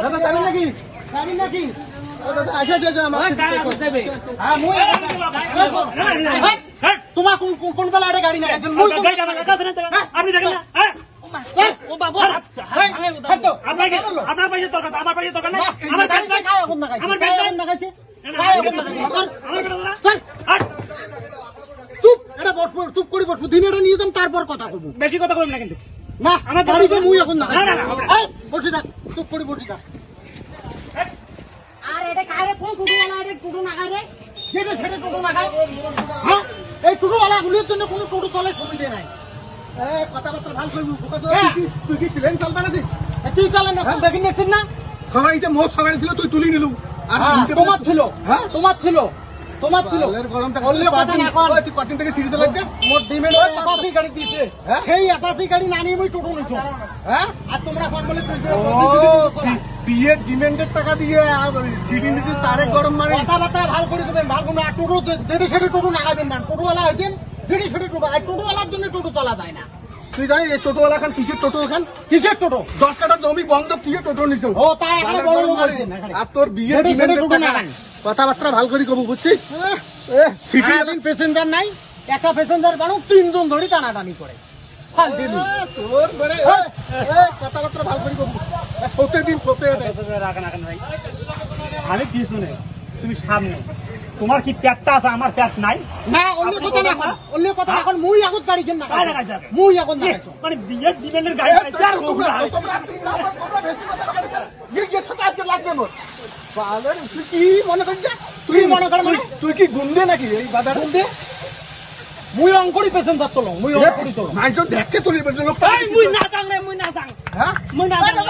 দাদা যাবেন নাকি? যাবেন নাকি? তোমার কোন বেলা একটা গাড়ি না আপনি দেখেন না আপনার পয়সা দরকার আমার পয়সা দরকার নাই আমার চুপ করে বসবো দিন এটা নিয়ে যাম তারপর কথা কব বেশি কথা বলবেন না কিন্তু না আমার গাড়িতে মুই এখন না বসে থাক চুপ করে বসে থাক আর এটা কারে কোন টোটোওয়ালা এটা টোটো না খায় রে যেটা সেটা টোটো না খায় হ্যাঁ এই টোটোওয়ালা গুলোর জন্য কোনো টোটো চলে সুবিধা নাই কথাবার্তা ভালো করবি তুই কি প্লেন চালবা না তুই চালান না দেখেন দেখছেন না সবাই যে মোট সবাই ছিল তুই তুলি নিলু আর তোমার ছিল হ্যাঁ তোমার ছিল গরম কদিন থেকে সিরিজ লাগছে মোট ডিমেন্ড অ্যাপাচি গাড়ি দিয়েছে সেই অ্যাপাচি গাড়ি না নিয়ে আমি টোটো নিছো হ্যাঁ আর তোমরা কোন বলে বিয়ের ডিমেন্ডের টাকা দিয়ে সিটি নিচে তারে গরম মারে কথাবার্তা ভালো করে দেবেন ভালো না টোটো যেটি সেটি টোটো লাগাবেন না টোটোওয়ালা হয়েছেন যেটি সেটি টোটো আর টোটোওয়ালার জন্য টোটো চলা যায় না তুই জানিস এই টোটোওয়ালা খান কিসের টোটো খান কিসের টোটো 10 কাঠা জমি বন্ধক দিয়ে টোটো নিছো ও তাই এখন বড় লোক আছেন আর তোর বিয়ের ডিমেন্ডের টাকা কথাবার্তা ভালো করে কব বুঝছিস সিটি এখন প্যাসেঞ্জার নাই একটা প্যাসেঞ্জার বানো তিনজন ধরে টানাটানি করে ফাল দিলি তোর বড় কথাবার্তা ভালো করে কব সতে দিন সতে রাখেন ভাই আমি কি শুনে তুমি সামনে তোমার কি পেটটা আছে আমার পেট নাই না অন্য কথা না এখন মুই আগত গাড়ি কেন না মুই আগত না মানে বিয়ের ডিমেন্ডের গাড়ি লাগবে মোর তুই কি মনে করিস তুই মনে কর মানে তুই কি গুন্ডে নাকি এই বাজার গুন্ডে মুই অঙ্করি পেছেন্টার তোলো মুই অঙ্করি তোলো মাইজন দেখকে তুলি লোক মুই না যাং রে মুই না যাং হ্যাঁ মুই না যাং